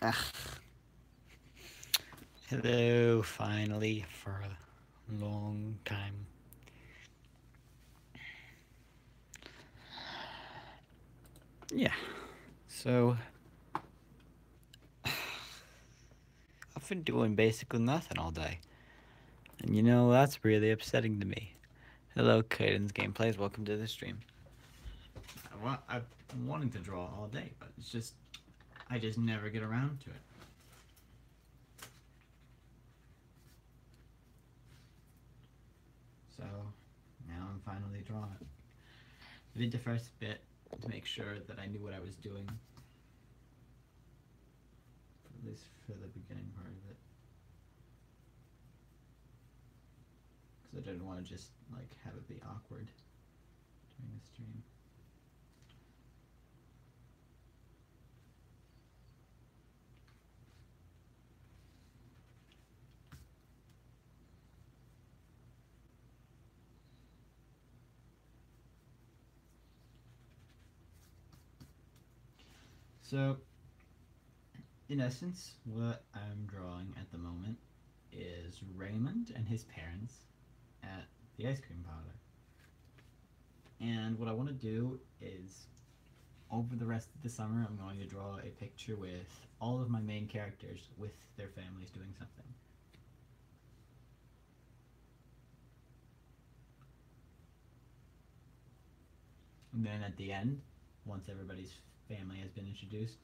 Ah, hello, finally, for a long time. Yeah, so I've been doing basically nothing all day. And that's really upsetting to me. Hello, Caden's Gameplays, welcome to the stream. I've been wanting to draw all day, but I just never get around to it. So, now I'm finally drawing. I did the first bit to make sure that I knew what I was doing. At least for the beginning part of it. Because I didn't want to just, have it be awkward during the stream. So, in essence, what I'm drawing at the moment is Raymond and his parents at the ice cream parlor. And what I want to do is, over the rest of the summer, I'm going to draw a picture with all of my main characters with their families doing something. And then at the end, once everybody's family has been introduced,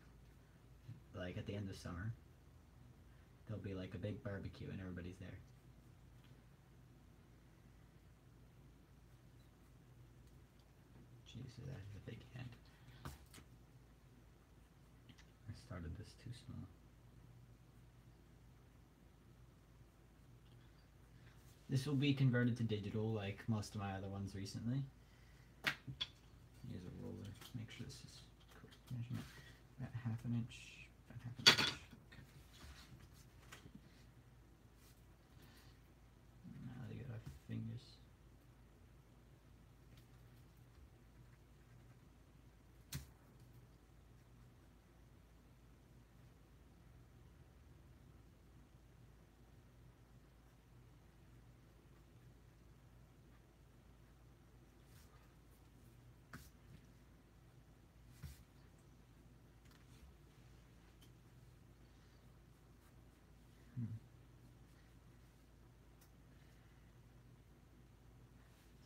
like at the end of summer, there'll be like a big barbecue and everybody's there. Jeez, that is a big hand. I started this too small. This will be converted to digital like most of my other ones recently. Use a ruler to make sure this is correct measurement. About half an inch. About half an inch. Okay. Now they get our fingers.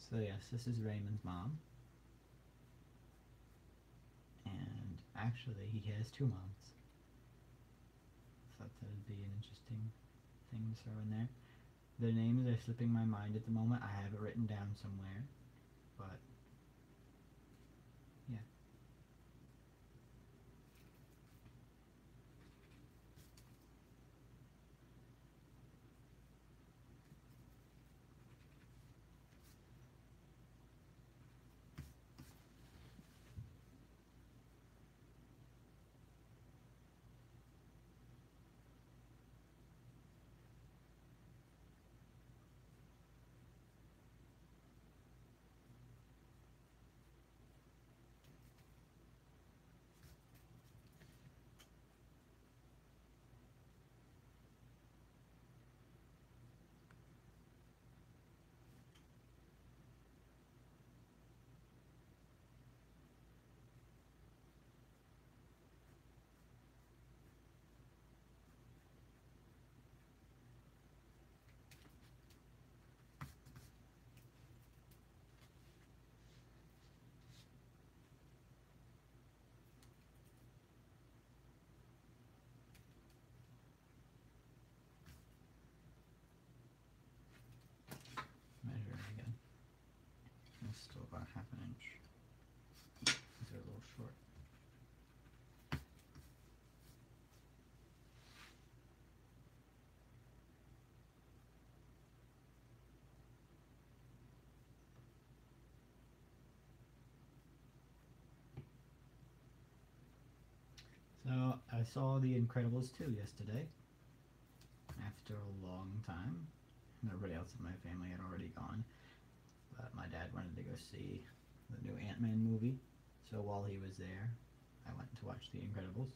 So yes, this is Raymond's mom. And actually he has two moms. Thought that would be an interesting thing to throw in there. Their names are slipping my mind at the moment. I have it written down somewhere. But yeah. Measure it again. It's still about half an inch. These are a little short. So I saw The Incredibles 2 yesterday. After a long time. Everybody else in my family had already gone. But my dad wanted to go see the new Ant-Man movie. So while he was there, I went to watch The Incredibles.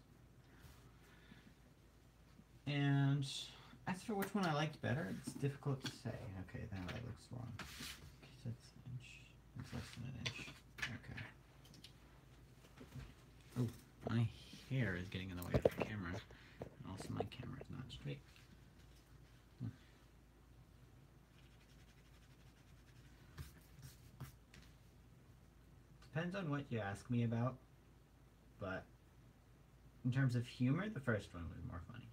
for which one I liked better, it's difficult to say. Okay, that looks wrong. Okay, so that's an inch. It's less than an inch. Okay. Oh, my hair is getting in the way of the camera. And also my camera is not straight. Depends on what you ask me about, but in terms of humor, the first one was more funny.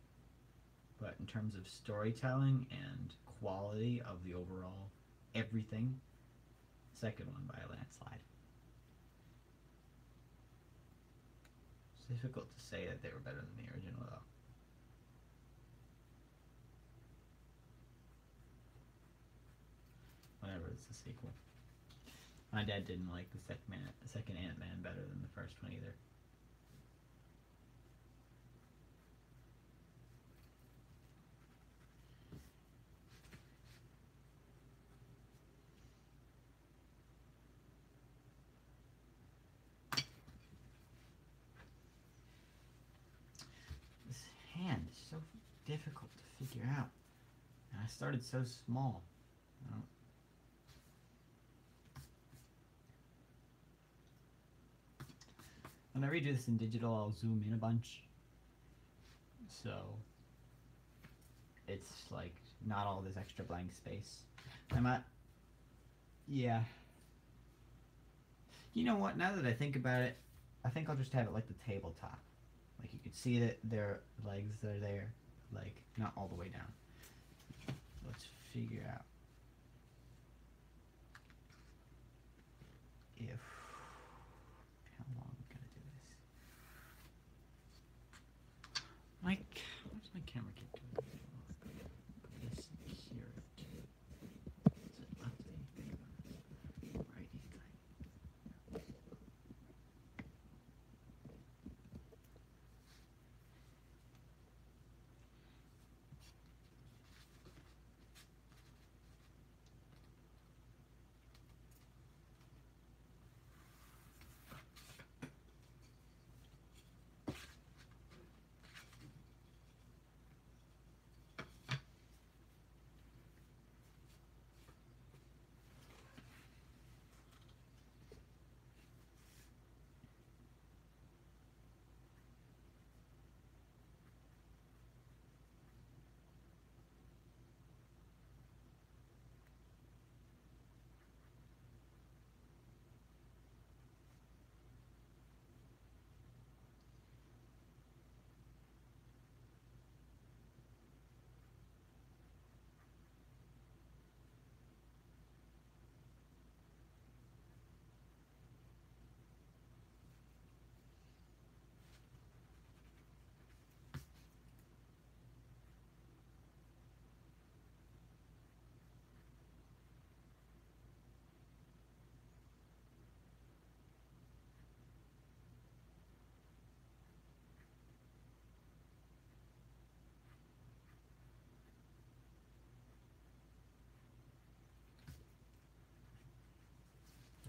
But in terms of storytelling and quality of the overall everything, second one by a landslide. It's difficult to say that they were better than the original, though. Whatever, it's a sequel. My dad didn't like the second Ant-Man better than the first one either. This hand is so difficult to figure out. And I started so small. When I redo this in digital, I'll zoom in a bunch. So it's like not all this extra blank space. Yeah. You know what, now that I think about it, I think I'll just have it like the tabletop. Like you could see that their legs are there, like not all the way down. Let's figure out how long I'm gonna do this. Where's my camera keep doing? This here. Is it lefty? Righty?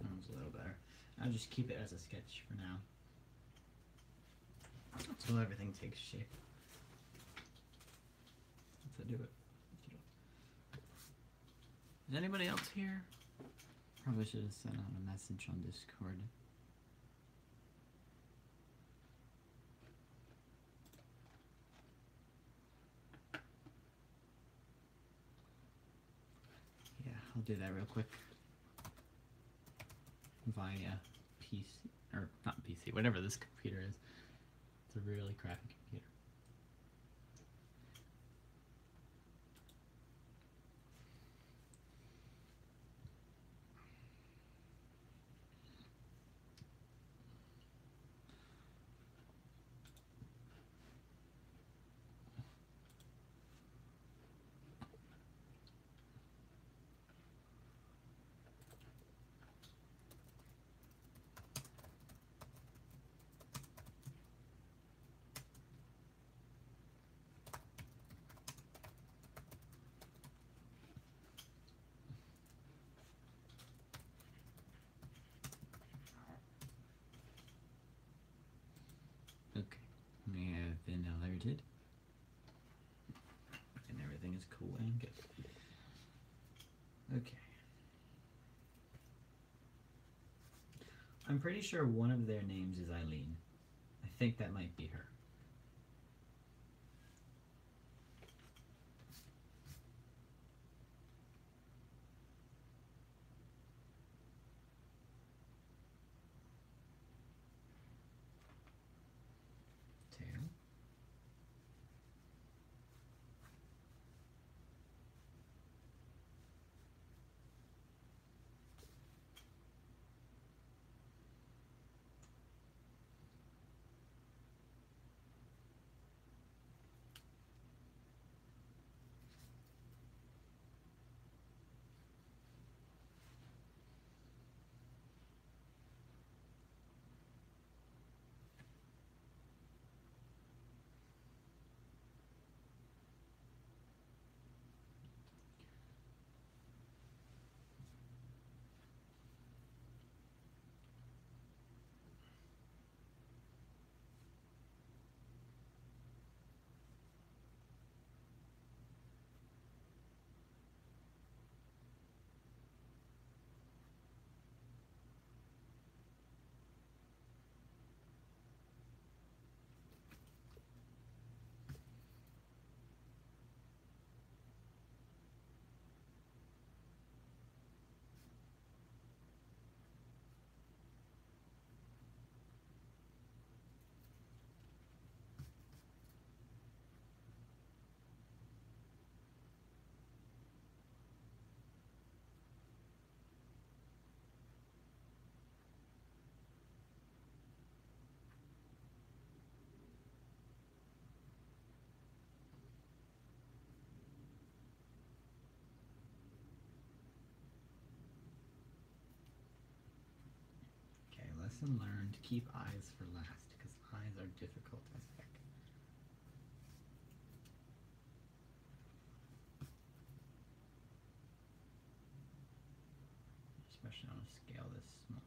That was a little better. I'll just keep it as a sketch for now, until everything takes shape. Let's do it. Is anybody else here? Probably should have sent out a message on Discord. Yeah, I'll do that real quick. Via PC, or not PC, whatever this computer is. It's a really crappy computer. Okay, we have been alerted, and everything everything is cool and good. Okay. I'm pretty sure one of their names is Eileen. I think that might be her. Tail. Okay, lesson learned. Keep eyes for last, because eyes are difficult as heck. Especially on a scale this small.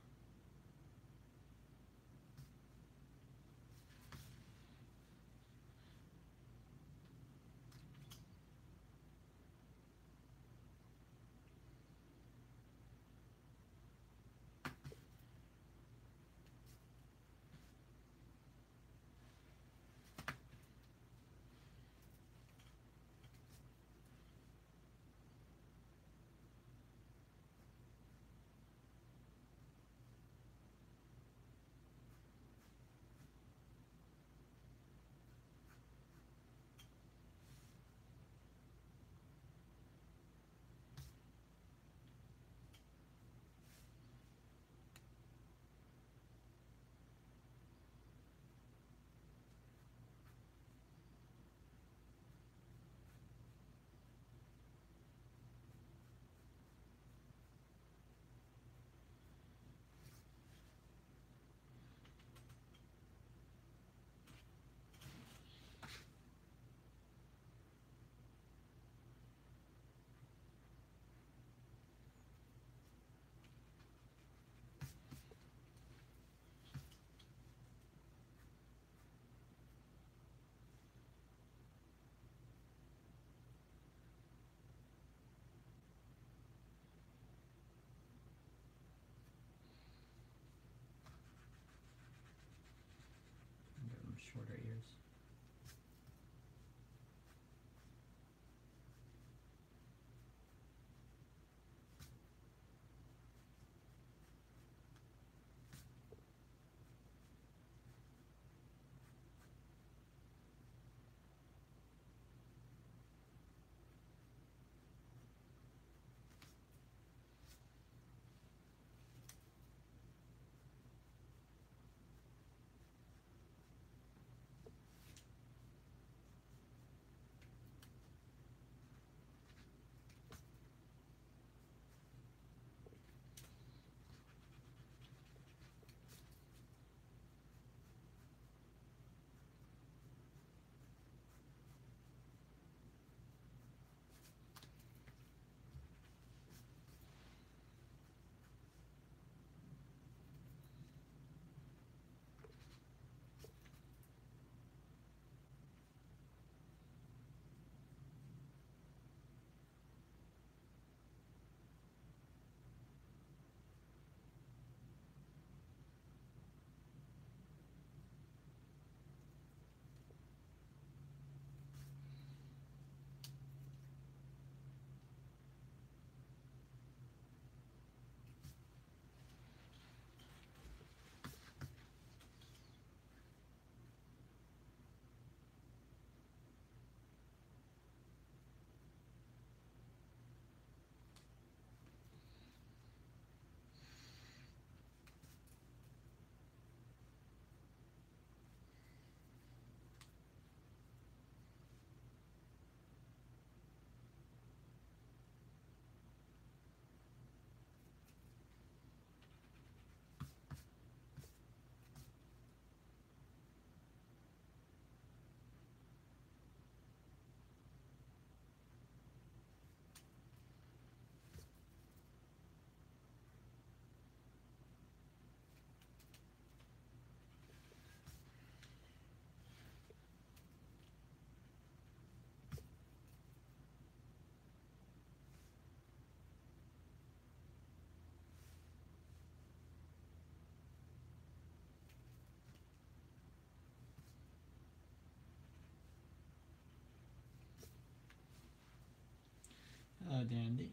Dandy.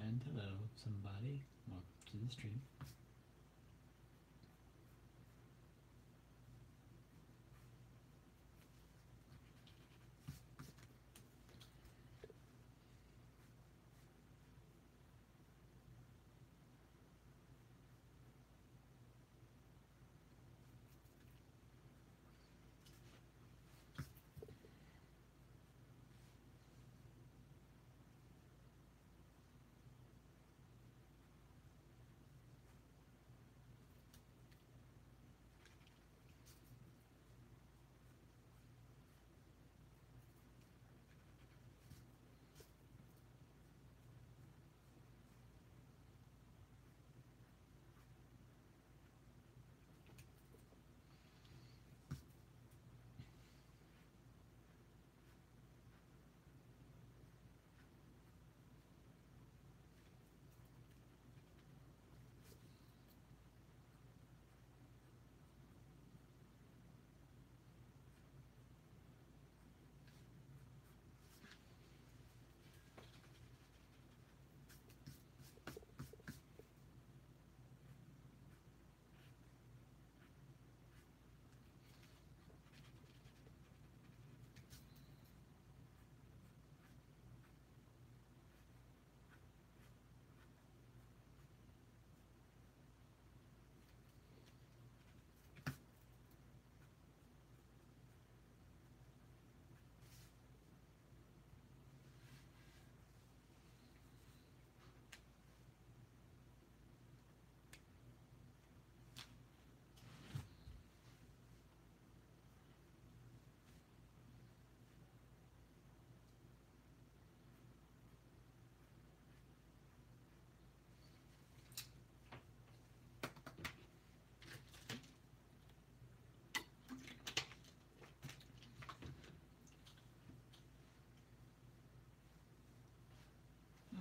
And hello, somebody. Welcome to the stream.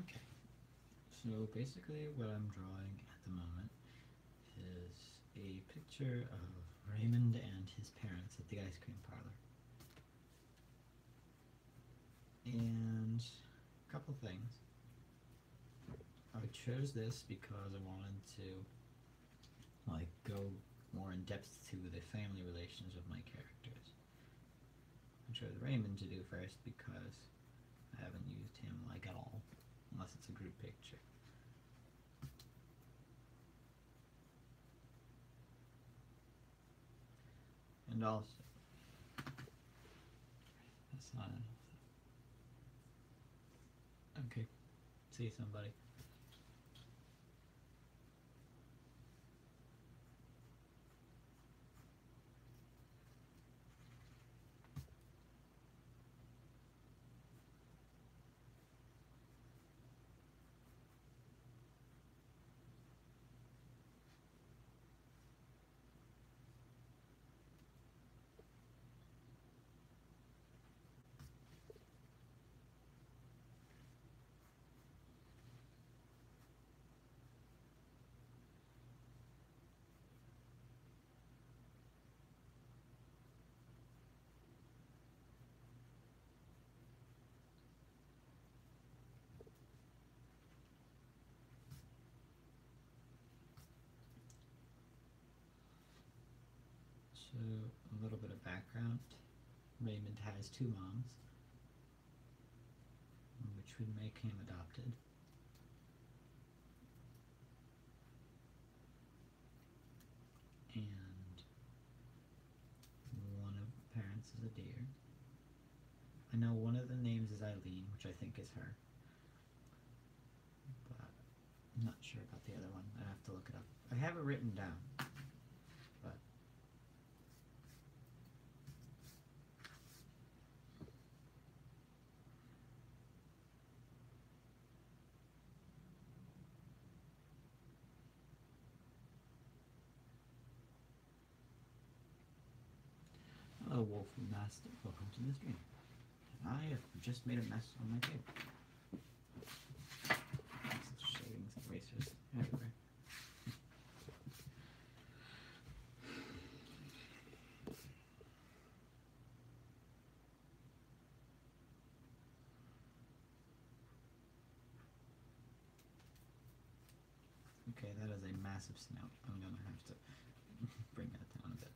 Okay, so basically what I'm drawing at the moment is a picture of Raymond and his parents at the ice cream parlor. And a couple things. I chose this because I wanted to go more in depth to the family relations of my characters. I chose Raymond to do first because I haven't used him at all, unless it's a group picture. And also, that's not enough. Okay, see somebody. So, a little bit of background. Raymond has two moms, which would make him adopted. And one of the parents is a deer. I know one of the names is Eileen, which I think is her. But I'm not sure about the other one. I have to look it up. I have it written down. But hello, Wolf Master. Welcome to the stream. I have just made a mess on my table. Shavings and erasers everywhere. massive snout. I'm gonna have to bring that down a bit.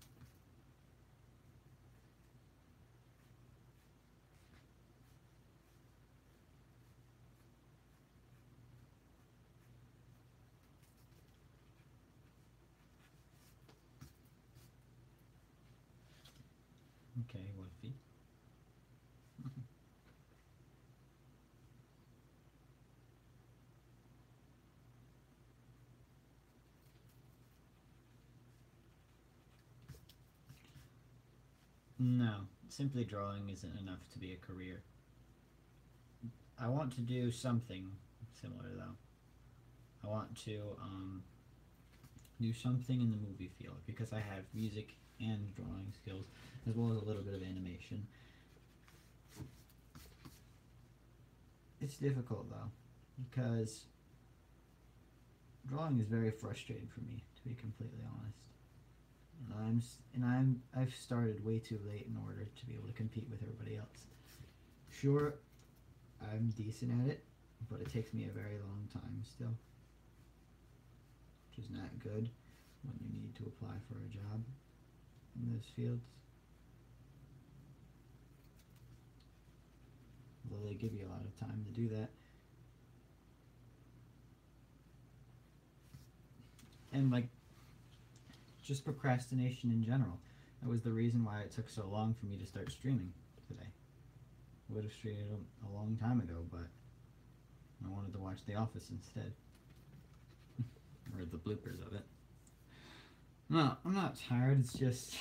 Okay, Woodfy. No, simply drawing isn't enough to be a career. I want to do something similar though. I want to do something in the movie field because I have music and drawing skills as well as a little bit of animation. It's difficult though because drawing is very frustrating for me, to be completely honest. I've started way too late in order to be able to compete with everybody else. Sure, I'm decent at it, but it takes me a very long time still, which is not good when you need to apply for a job in those fields. Although they give you a lot of time to do that. And like, just procrastination in general. That was the reason why it took so long for me to start streaming today. I would have streamed a long time ago, but I wanted to watch The Office instead. Or the bloopers of it. No, I'm not tired, it's just...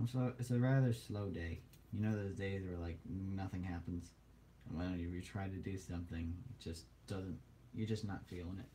it's a rather slow day. You know those days where like nothing happens? And when you try to do something, it just doesn't... You're just not feeling it.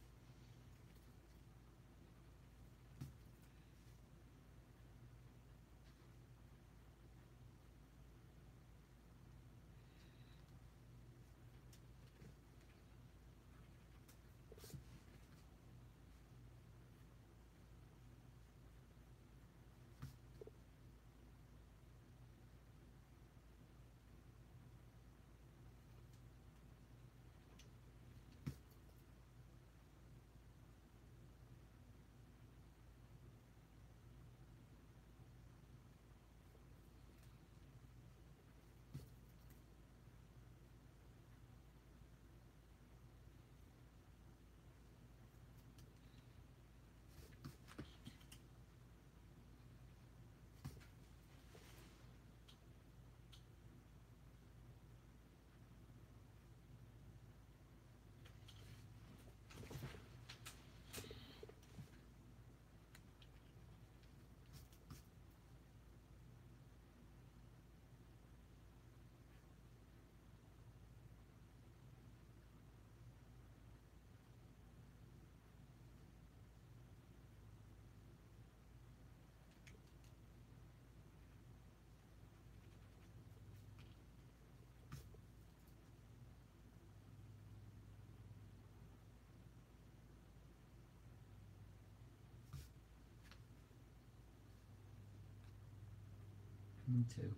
Me too.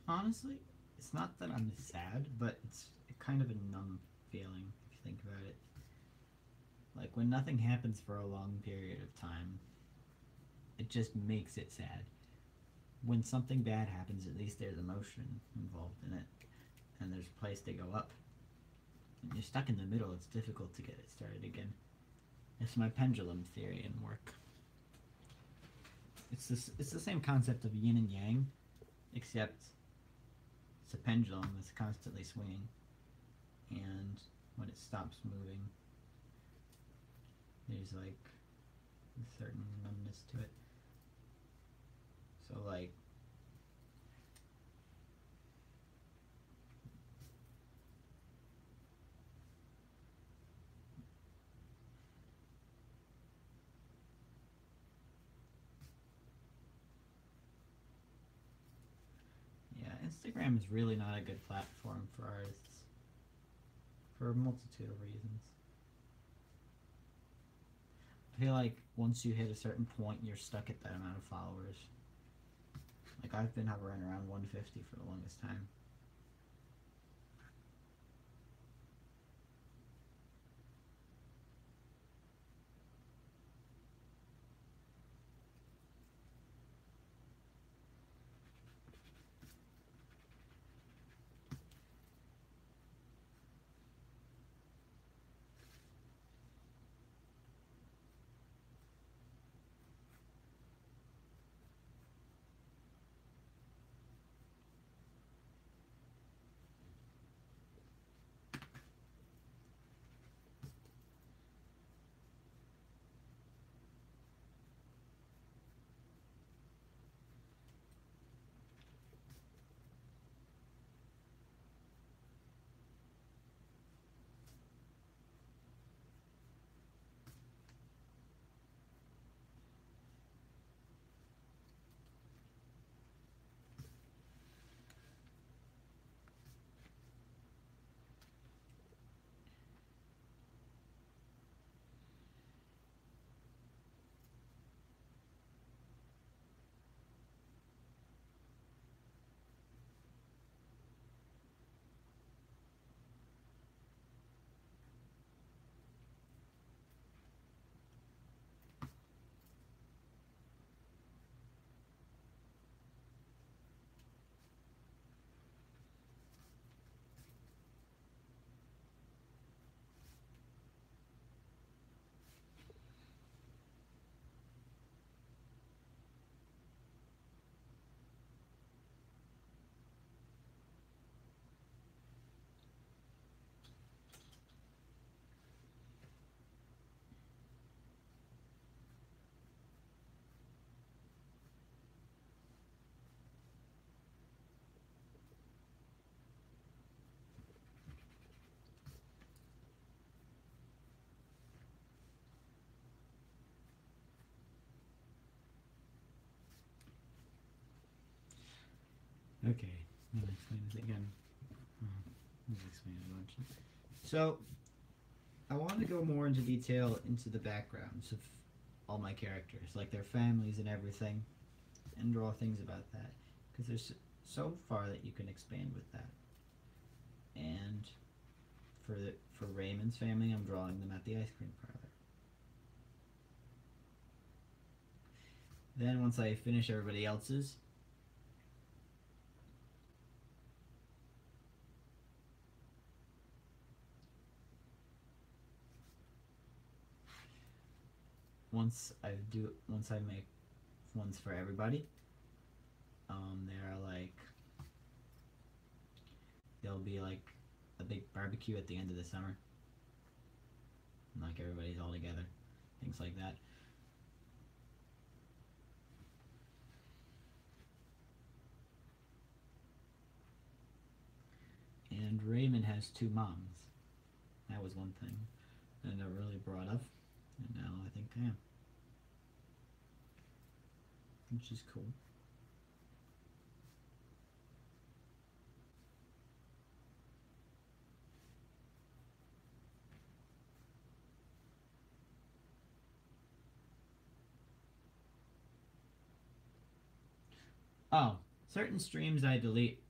Honestly, it's not that I'm sad, but it's kind of a numb feeling if you think about it. Like when nothing happens for a long period of time, it just makes it sad. When something bad happens, at least there's emotion involved in it, and there's a place to go up. When you're stuck in the middle, it's difficult to get it started again. It's my pendulum theory in work. It's the same concept of yin and yang, except it's a pendulum that's constantly swinging, and when it stops moving, there's like a certain numbness to it. So like, Instagram is really not a good platform for artists for a multitude of reasons. I feel like once you hit a certain point, you're stuck at that amount of followers. Like, I've been hovering around 150 for the longest time. Okay, I'm gonna explain this again. Let me explain it a bunch. So, I want to go more into detail into the backgrounds of all my characters, like their families and everything, and draw things about that, because there's so far that you can expand with that. And for Raymond's family, I'm drawing them at the ice cream parlor. Then once I finish everybody else's, once I make ones for everybody, there'll be like a big barbecue at the end of the summer, and like everybody's all together, things like that. And Raymond has two moms. That was one thing that I never really brought up, and now I think I am, which is cool. Oh, certain streams I delete.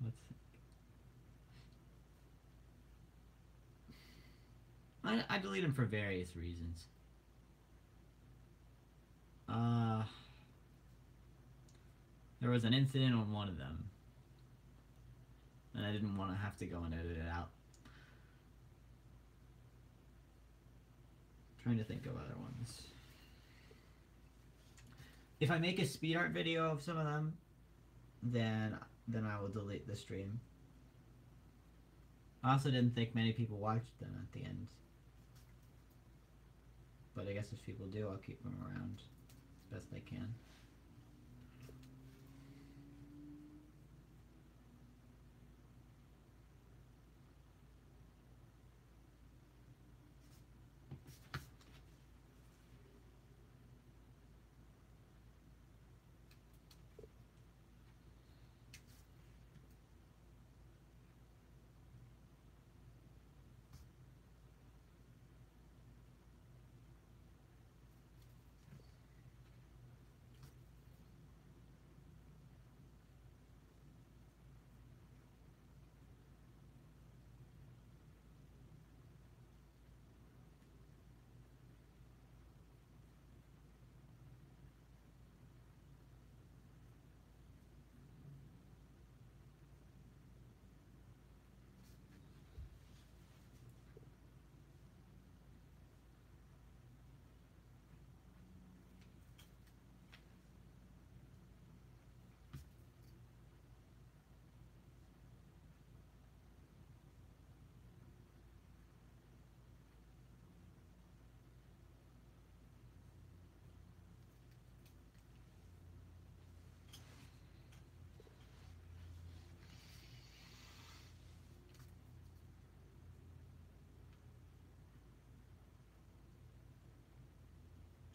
Let's see. I delete them for various reasons. Uh, there was an incident on one of them, and I didn't want to have to go and edit it out. Trying to think of other ones. If I make a speed art video of some of them, then I will delete the stream. I also didn't think many people watched them at the end. But I guess if people do, I'll keep them around as best I can.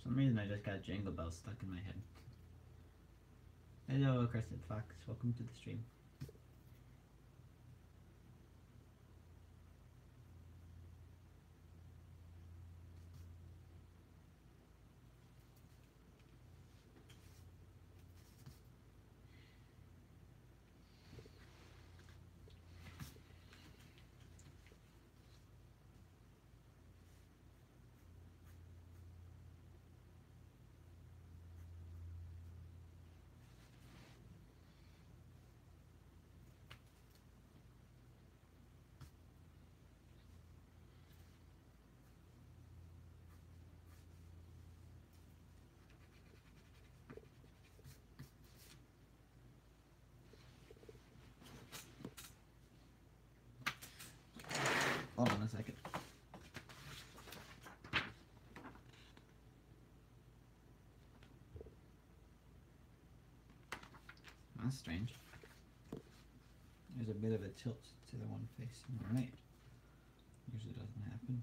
some reason I just got Jingle Bells stuck in my head. Hello, Crescent Fox. Welcome to the stream. Hold on a second. That's strange. There's a bit of a tilt to the one facing right. Usually doesn't happen.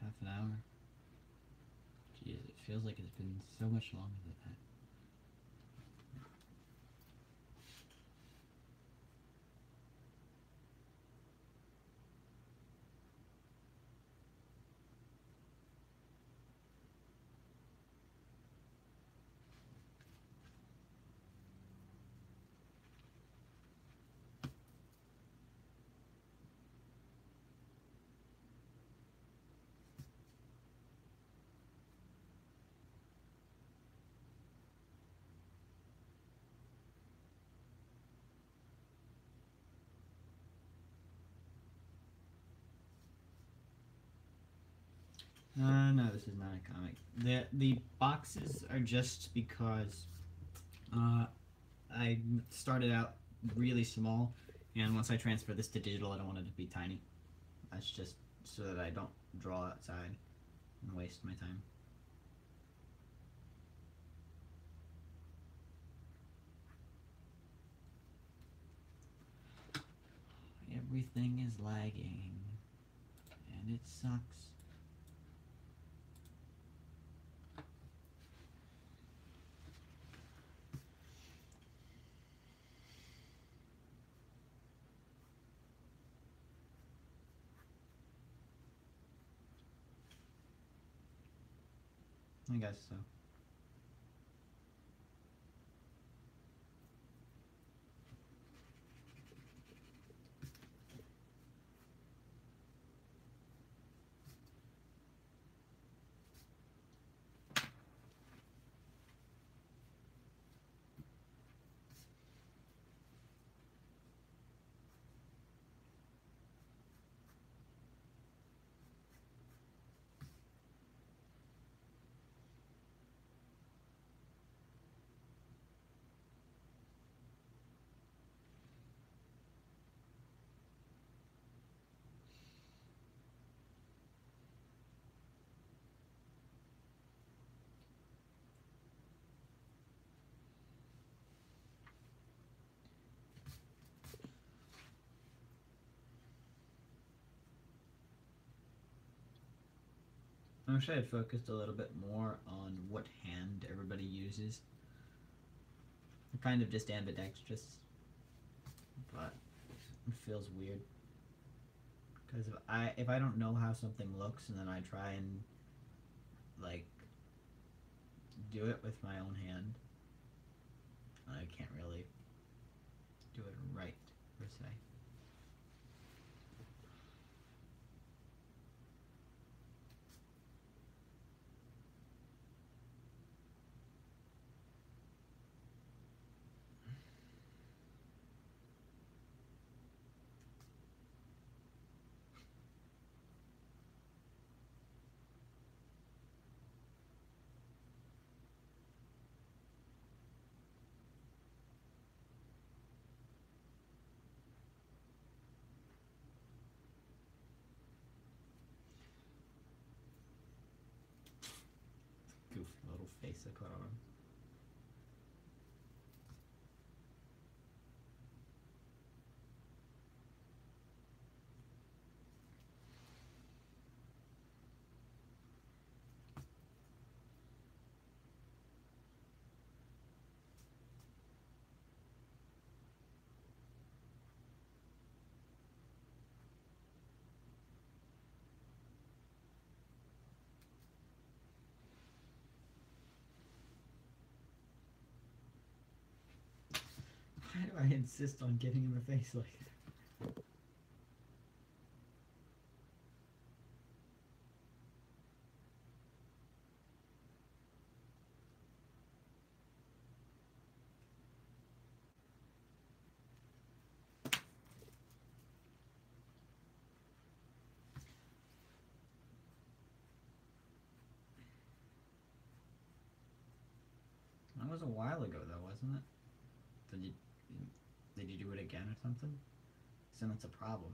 Half an hour. Jeez, it feels like it's been so much longer than that. No, this is not a comic. The boxes are just because I started out really small, and once I transfer this to digital, I don't want it to be tiny. That's just so that I don't draw outside and waste my time. Everything is lagging, and it sucks. I guess so. I wish I had focused a little bit more on what hand everybody uses. kind of just ambidextrous, but it feels weird. Because if I don't know how something looks and then I try and like do it with my own hand, I can't really do it right per se. Goofy little face I put on him. Why do I insist on giving him a face like that? That was a while ago, though, wasn't it? Did you did you do it again or something? So that's a problem.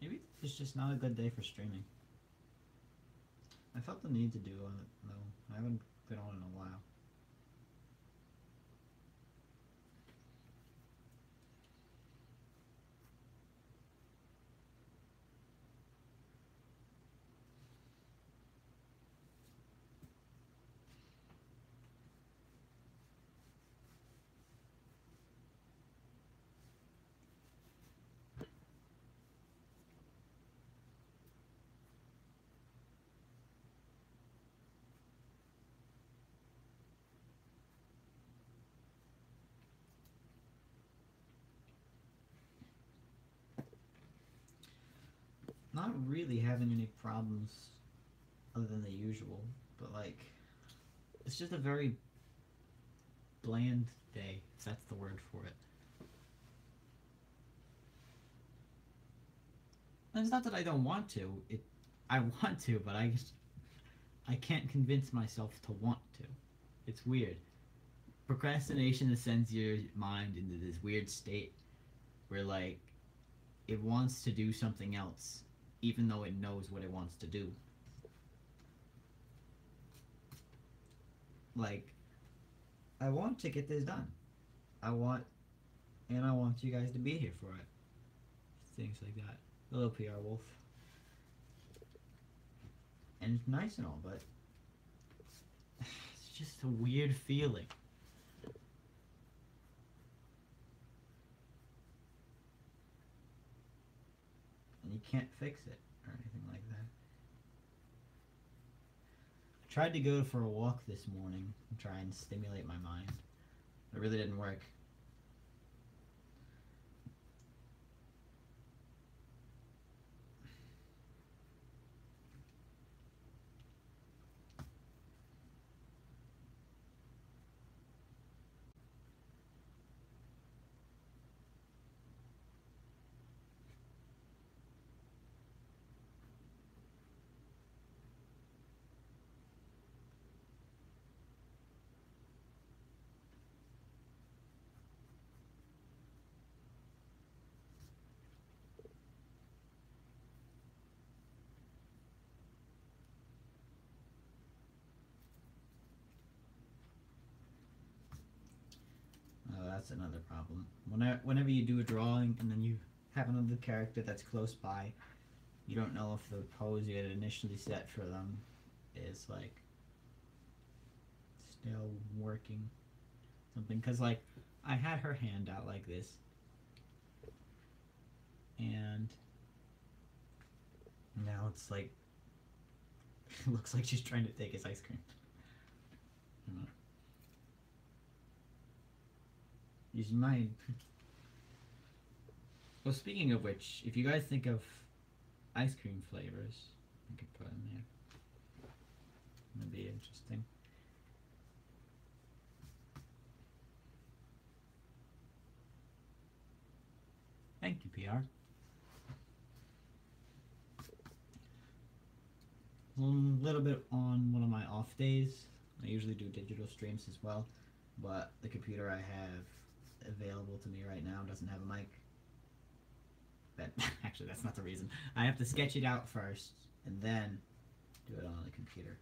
Maybe it's just not a good day for streaming. I felt the need to do it though. I haven't been on in a while. Not really having any problems other than the usual, but like, it's just a very bland day, if that's the word for it. And it's not that I don't want to. I want to, but I can't convince myself to want to. It's weird. Procrastination sends your mind into this weird state where like it wants to do something else, even though it knows what it wants to do. Like, I want to get this done. I want, and I want you guys to be here for it. Things like that. Hello, PR Wolf. And it's nice and all, but it's just a weird feeling. And you can't fix it or anything like that. I tried to go for a walk this morning and try and stimulate my mind. It really didn't work. Oh, that's another problem. Whenever you do a drawing and then you have another character that's close by, you don't know if the pose you had initially set for them is like still working something. Because like I had her hand out like this, and now it's like it looks like she's trying to take his ice cream. Use mine. Well, speaking of which, if you guys think of ice cream flavors, I could put in there. That'd be interesting. Thank you, PR. A little bit on one of my off days. I usually do digital streams as well, but the computer I have available to me right now doesn't have a mic. That actually, that's not the reason. I have to sketch it out first and then do it on the computer.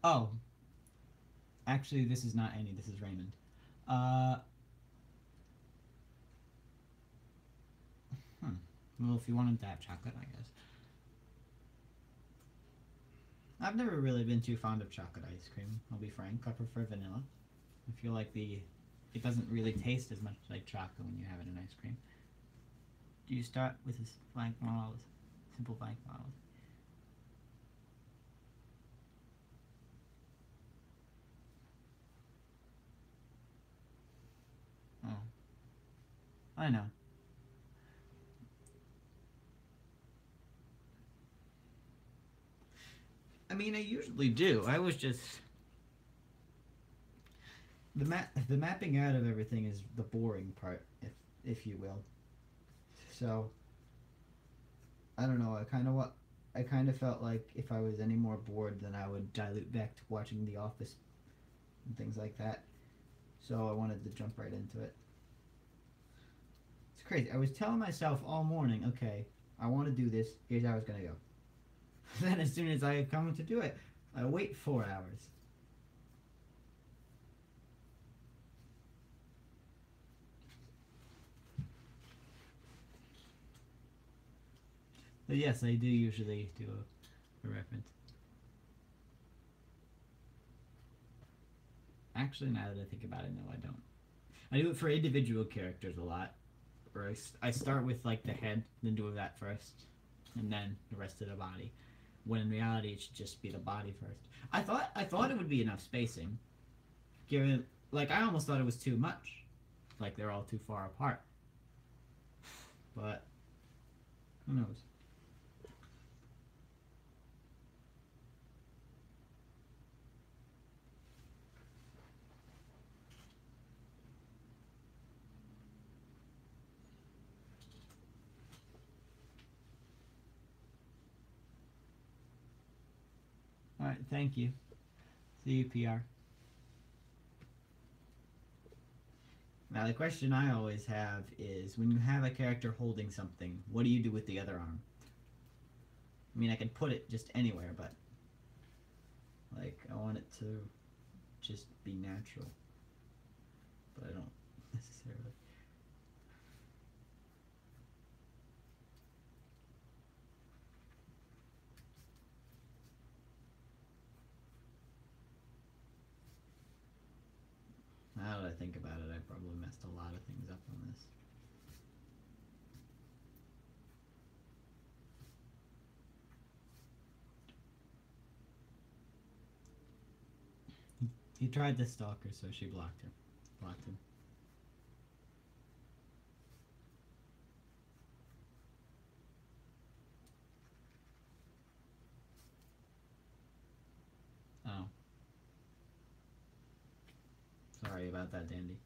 Oh, actually, this is not Annie. This is Raymond. Uh, Well, if you wanted to have chocolate, I guess. I've never really been too fond of chocolate ice cream. I'll be frank. I prefer vanilla. I feel like it doesn't really taste as much like chocolate when you have it in ice cream. Do you start with a blank model, simple blank model? Oh, I know. I mean, I usually do. I was just the mapping out of everything is the boring part, if you will. So I don't know. I kind of what I kind of felt like if I was any more bored, then I would dilute back to watching The Office and things like that. So I wanted to jump right into it. It's crazy. I was telling myself all morning, okay, I want to do this. Here's how it's gonna go. Then as soon as I come to do it, I wait 4 hours. But yes, I do usually do a reference. Actually, now that I think about it, no, I don't. I do it for individual characters a lot. Where I start with like the head, then do that first, and then the rest of the body. When in reality, it should just be the body first. I thought it would be enough spacing, given like I almost thought it was too much, like they're all too far apart. But who knows? All right, thank you. See you, PR. Now the question I always have is, when you have a character holding something, what do you do with the other arm? I mean, I can put it just anywhere, but like I want it to just be natural, but I don't necessarily. Now that I think about it, I probably messed a lot of things up on this. He tried to stalk her, so she blocked him. Blocked him. Oh, sorry about that, Dandy.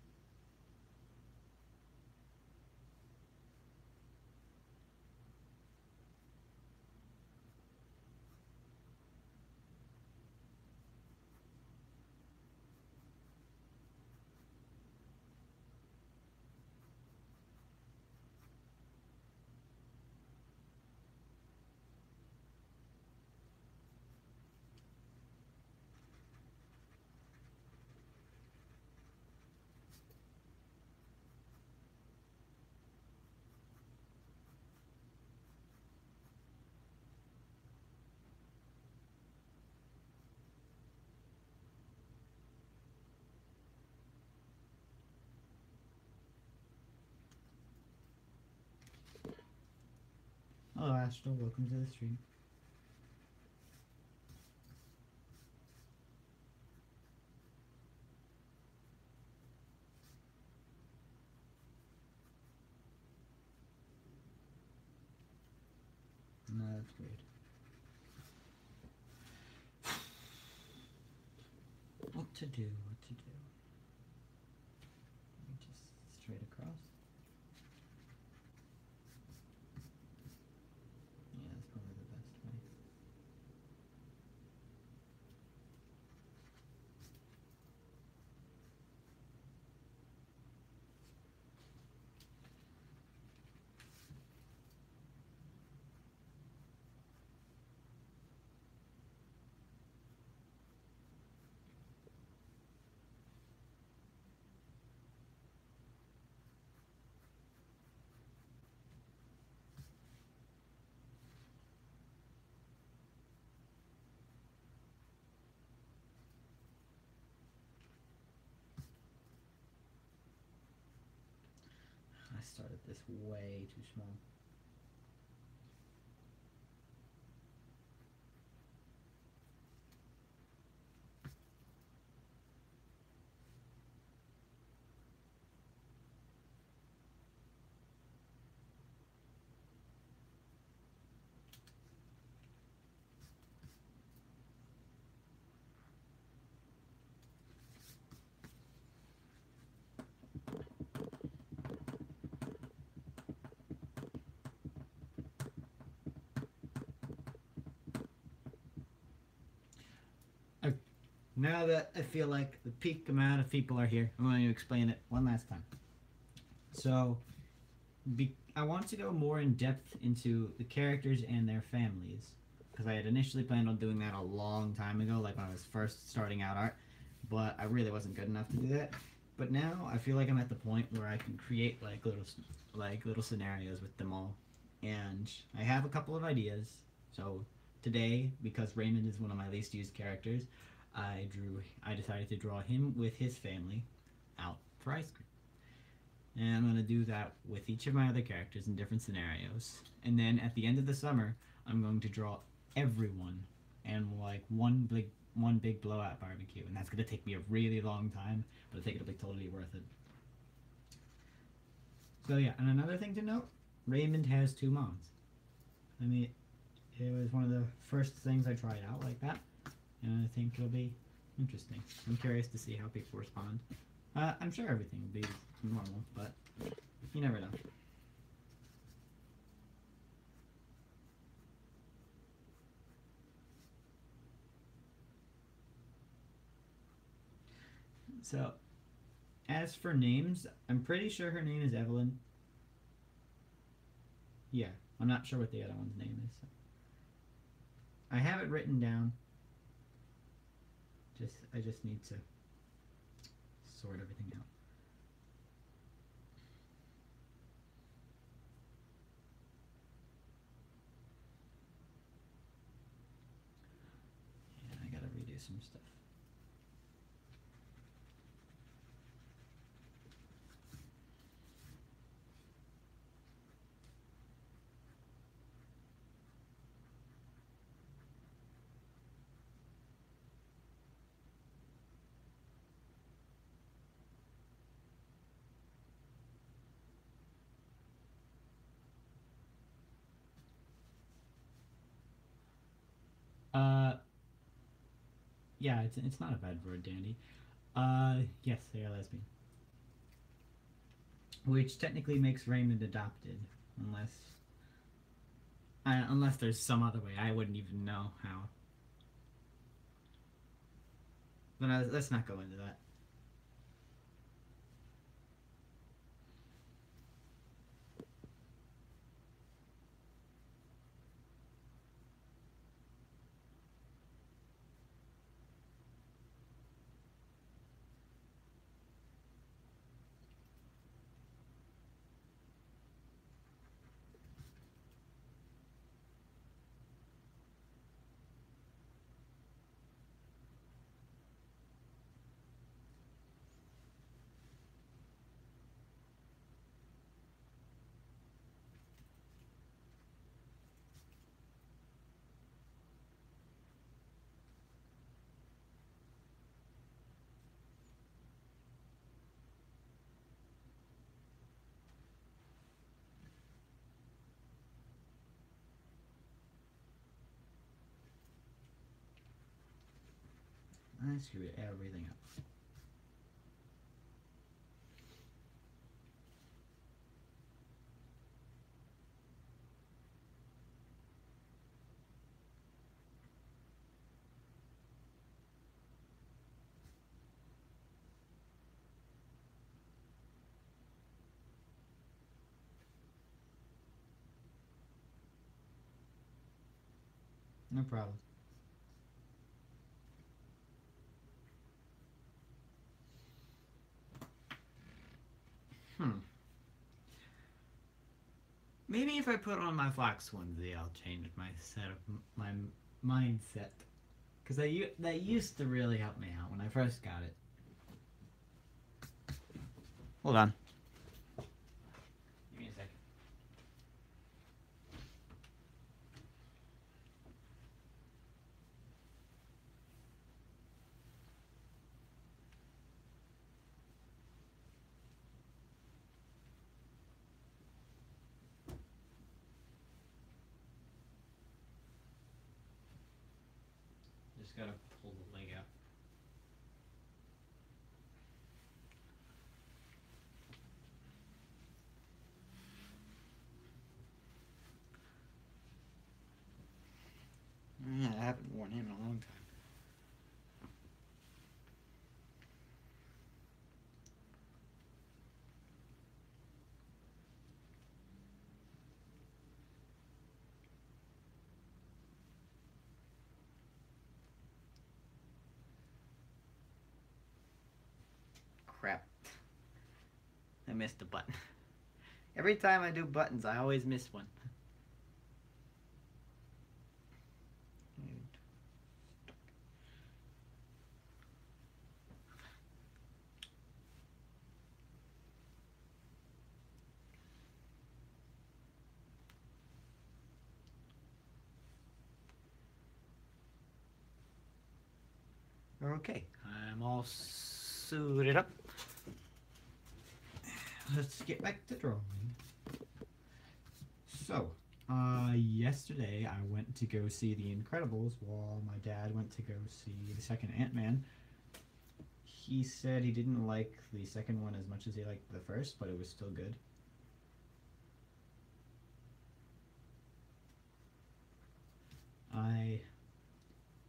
Hello, Astral. Welcome to the stream. No, that's weird. What to do? What to do? Let me just straight across. Yeah, that's probably the best way. I started this way too small. Now that I feel like the peak amount of people are here, I'm going to explain it one last time. So, I want to go more in depth into the characters and their families, because I had initially planned on doing that a long time ago, like when I was first starting out art, but I really wasn't good enough to do that. But now I feel like I'm at the point where I can create little scenarios with them all, and I have a couple of ideas. So today, because Raymond is one of my least used characters, I decided to draw him with his family out for ice cream. And I'm going to do that with each of my other characters in different scenarios. And then at the end of the summer, I'm going to draw everyone and like one big blowout barbecue. And that's going to take me a really long time, but I think it'll be totally worth it. So yeah, and another thing to note, Raymond has two moms. I mean, it was one of the first things I tried out like that, and I think it'll be interesting. I'm curious to see how people respond. I'm sure everything will be normal, but you never know. So, as for names, I'm pretty sure her name is Evelyn. Yeah, I'm not sure what the other one's name is. So. I have it written down. I just need to sort everything out. Yeah, I gotta redo some stuff. Uh, yeah, it's not a bad word, Dandy. Yes, they are lesbian. Which technically makes Raymond adopted, unless there's some other way. I wouldn't even know how. But let's not go into that. I screwed everything up. No problem. Hmm. Maybe if I put on my fox onesie, I'll change my mindset. Because that used to really help me out when I first got it. Hold on. Give me a second. Just gotta pull the leg out. Yeah, I haven't worn him in a long time. crap. I missed a button. Every time I do buttons, I always miss one. Okay, I'm all suited up. Let's get back to drawing. So, yesterday I went to go see The Incredibles while my dad went to go see the second Ant-Man. He said he didn't like the second one as much as he liked the first, but it was still good.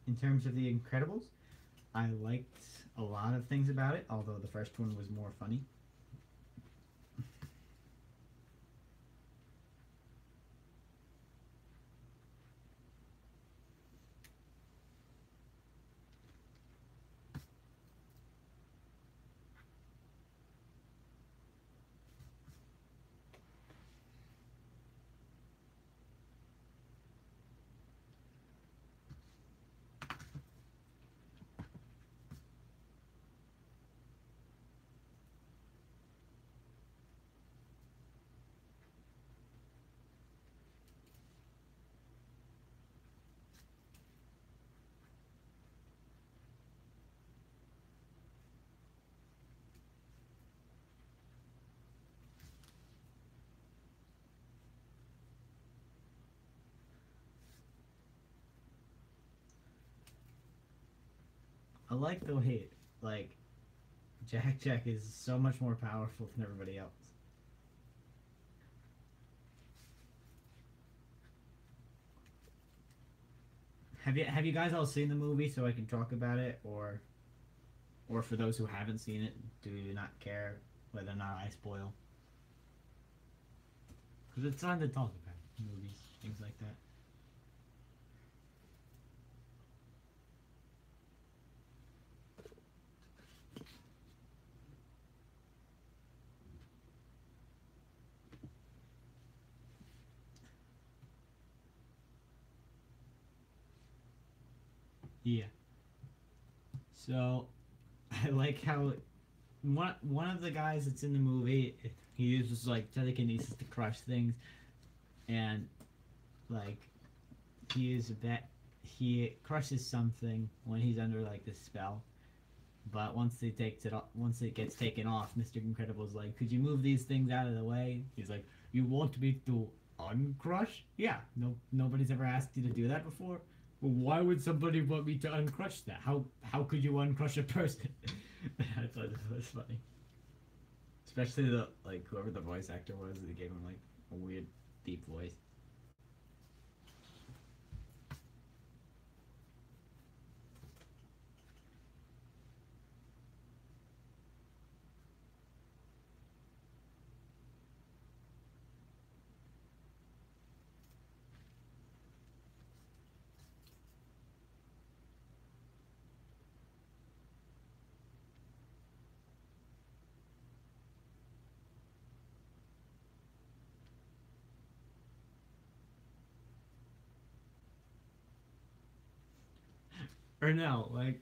In terms of The Incredibles, I liked a lot of things about it, although the first one was more funny. I like the way, like, Jack is so much more powerful than everybody else. Have you guys all seen the movie so I can talk about it, or for those who haven't seen it, do you not care whether or not I spoil? Because it's fun to talk about movies, things like that. Yeah. So I like how one of the guys that's in the movie, he uses like telekinesis to crush things, and like he crushes something when he's under like this spell. But once it gets taken off, Mr. Incredible's like, "Could you move these things out of the way?" He's like, "You want me to uncrush?" Yeah, nobody's ever asked you to do that before. Well, why would somebody want me to uncrush that? How could you uncrush a person? I thought that was funny. Especially the like whoever the voice actor was, they gave him like a weird deep voice. Or no, like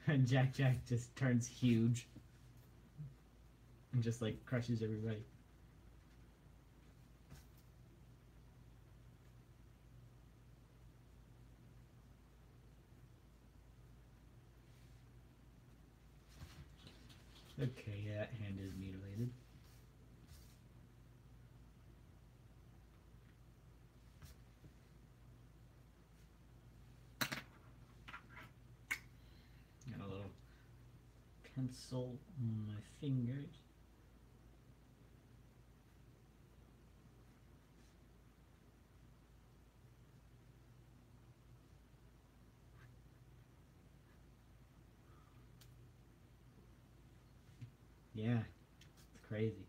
and Jack just turns huge and just like crushes everybody. Okay, yeah, that hand is mutilated. Got a little pencil on my fingers. Yeah, it's crazy.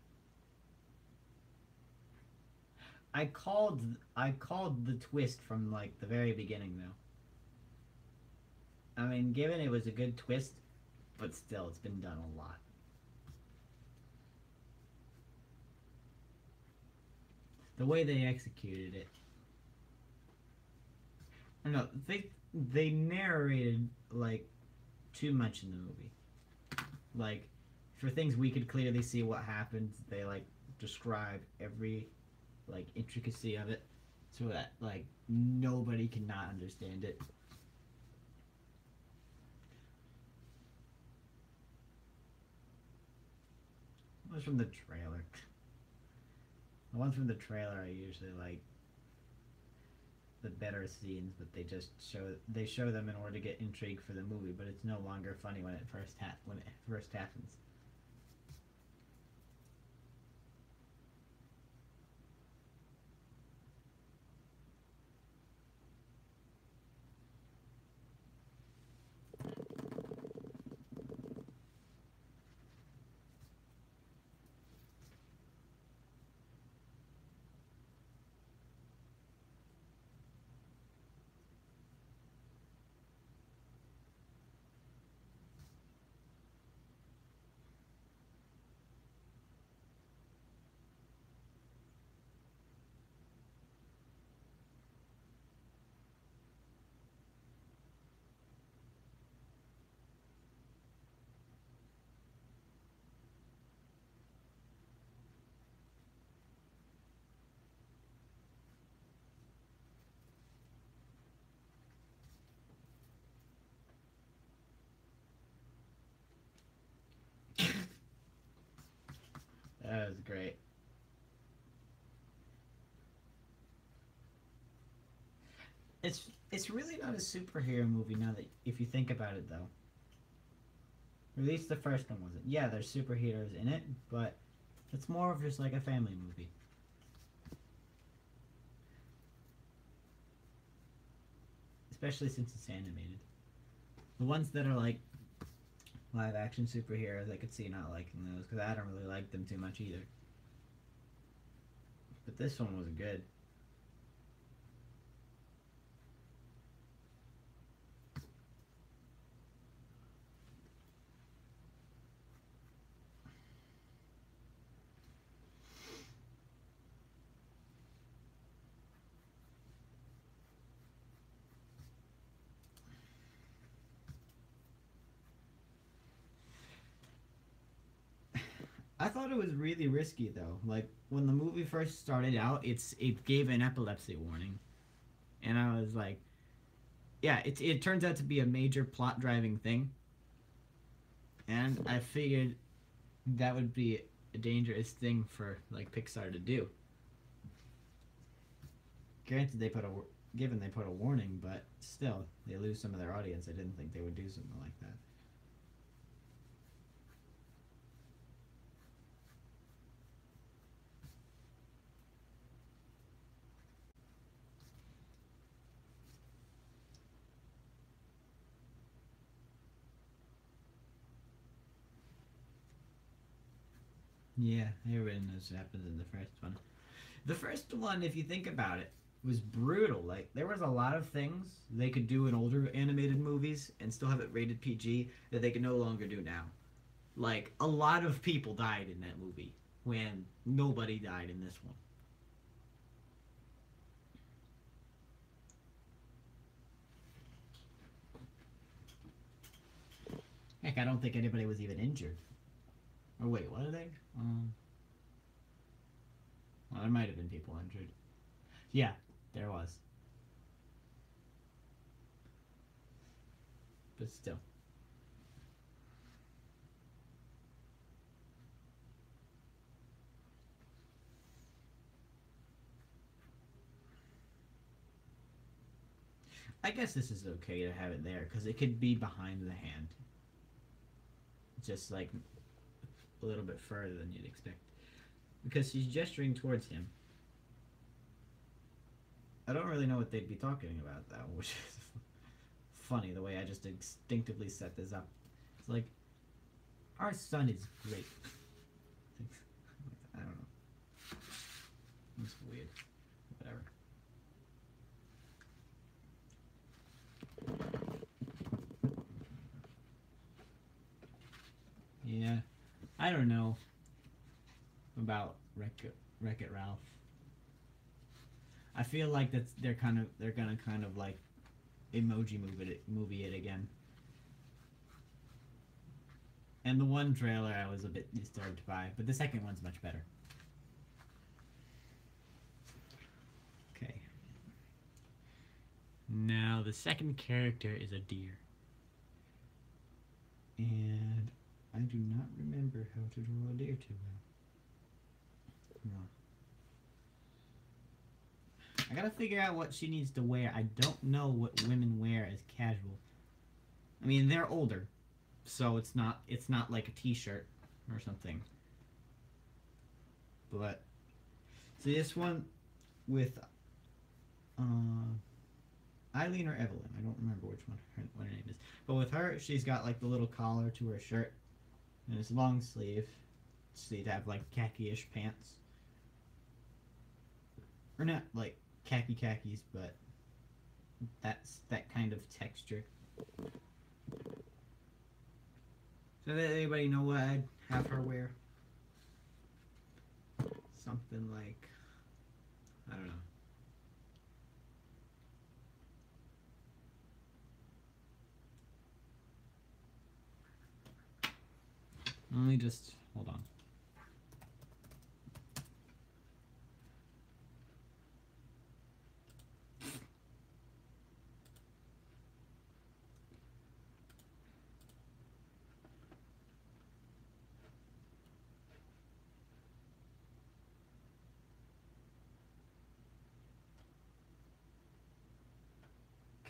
I called the twist from like the very beginning though. I mean, given it was a good twist, but still, it's been done a lot. the way they executed it. I don't know, they narrated like too much in the movie. Like for things we could clearly see what happens, they like describe every like intricacy of it so that like nobody can not understand it. It was from the trailer. The ones from the trailer I usually like the better scenes, but they show them in order to get intrigue for the movie, but it's no longer funny when it first happens. That was great. It's really not a superhero movie now that if you think about it though. At least the first one wasn't. Yeah, there's superheroes in it, but it's more of just like a family movie. Especially since it's animated. The ones that are like live action superheroes, I could see not liking those because I don't really like them too much either. But this one was good. I thought it was really risky though. Like when the movie first started out, it gave an epilepsy warning, and I was like, yeah, it turns out to be a major plot driving thing, and I figured that would be a dangerous thing for like Pixar to do. Granted, they put a warning, but still they lose some of their audience. I didn't think they would do something like that. Yeah, everybody knows what happens in the first one. The first one, if you think about it, was brutal. Like there was a lot of things they could do in older animated movies and still have it rated PG that they can no longer do now. Like a lot of people died in that movie when nobody died in this one. Heck, I don't think anybody was even injured. Or wait, what are they? Well, there might have been people injured. Yeah, there was. But still. I guess this is okay to have it there because it could be behind the hand. Just like a little bit further than you'd expect. Because she's gesturing towards him. I don't really know what they'd be talking about though, which is funny the way I just instinctively set this up. It's like, our son is great. I don't know. It's weird. Whatever. Yeah. I don't know about Wreck-It Ralph. I feel like they're gonna kind of like emoji movie it again. And the one trailer I was a bit disturbed by, but the second one's much better. Okay. Now the second character is a deer. And I do not remember how to draw a deer too well. No. I gotta figure out what she needs to wear. I don't know what women wear as casual. I mean, they're older, so it's not like a t-shirt or something. But see this one with Eileen or Evelyn. I don't remember which one what her name is. But with her, she's got like the little collar to her shirt, and it's long sleeve. So you'd have like khaki-ish pants, or not like khakis, but that's that kind of texture. So does anybody know what I'd have her wear? Something like, I don't know. Let me just hold on.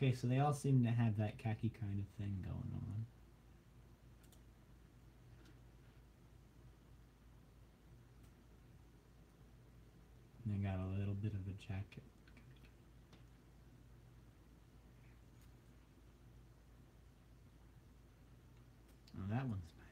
Okay, so they all seem to have that khaki kind of thing going on. And they got a little bit of a jacket. Oh, that one's nice.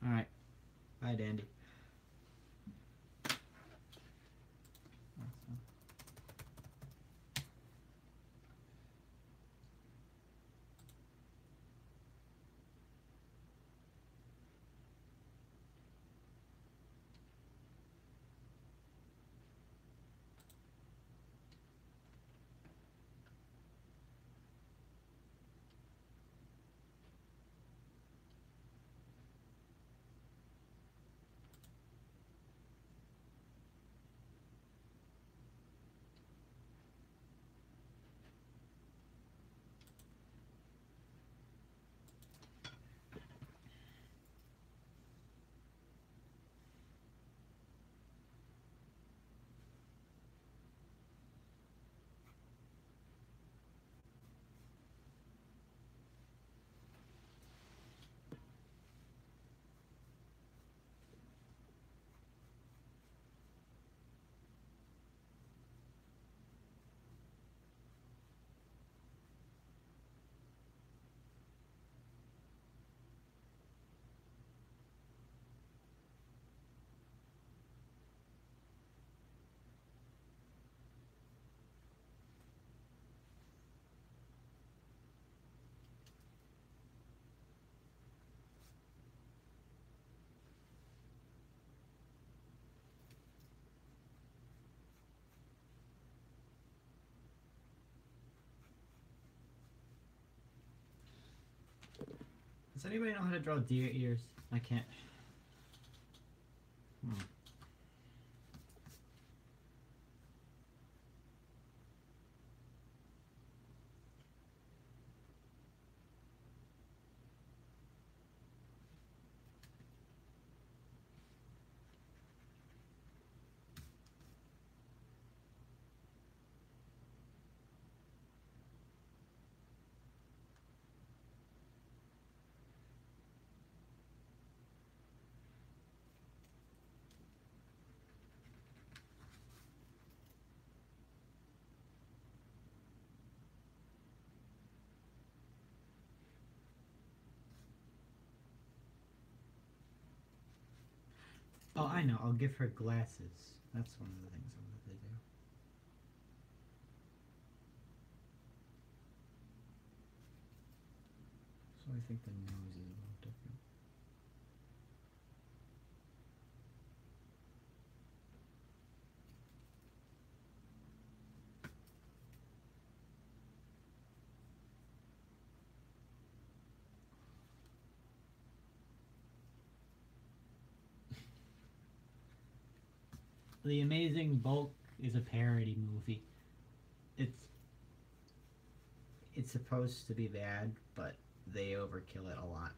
Alright. Bye, Dandy. Does anybody know how to draw deer ears? I can't. Oh, I know. I'll give her glasses. That's one of the things I wanted to do. So I think the nose is a little different. The Amazing Bulk is a parody movie. It's it's supposed to be bad, but they overkill it a lot.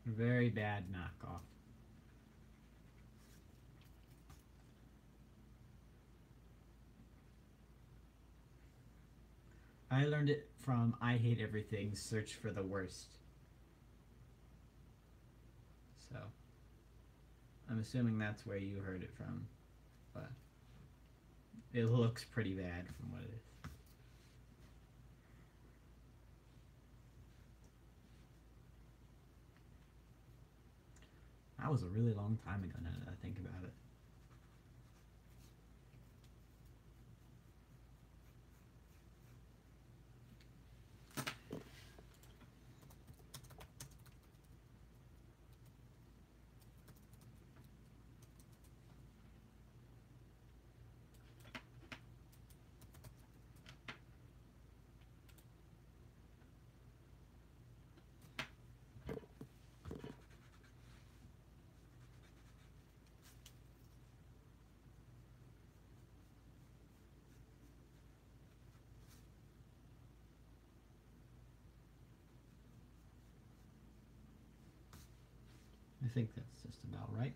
Very bad knockoff. I learned it from I Hate Everything, Search for the Worst. So, I'm assuming that's where you heard it from. But it looks pretty bad from what it is. That was a really long time ago now that I think about it. I think that's just about right.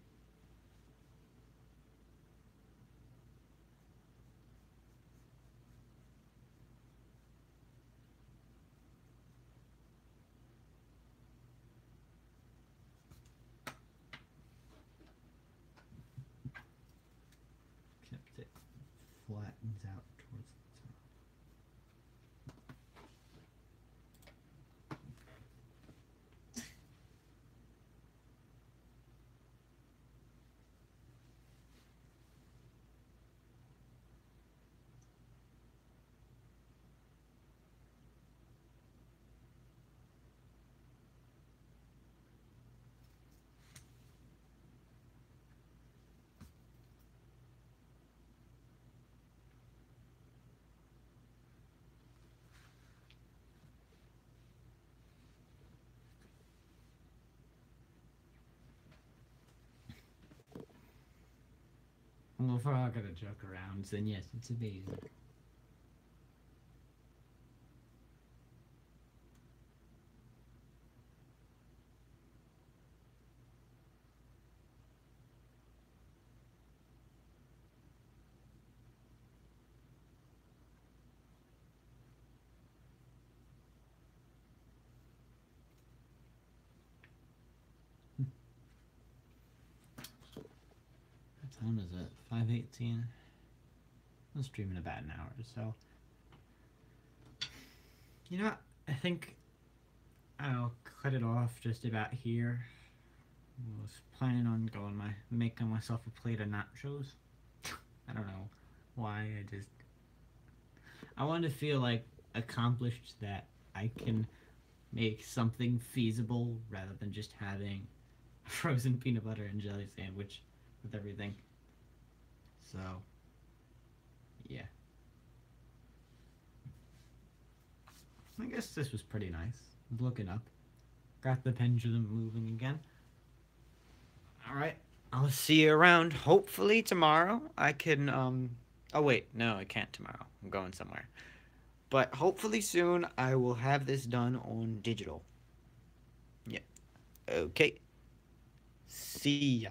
Except it flattens out towards the top. Well, if we're all gonna joke around, then yes, it's amazing. 5:18. I'll stream in about an hour or so. You know what? I think I'll cut it off just about here. I was planning on making myself a plate of nachos. I don't know why. I wanted to feel like accomplished that I can make something feasible rather than just having a frozen peanut butter and jelly sandwich with everything. So, yeah. I guess this was pretty nice. Looking up. Got the pendulum moving again. Alright. I'll see you around hopefully tomorrow. I can, oh wait, no, I can't tomorrow. I'm going somewhere. But hopefully soon I will have this done on digital. Yeah. Okay. See ya.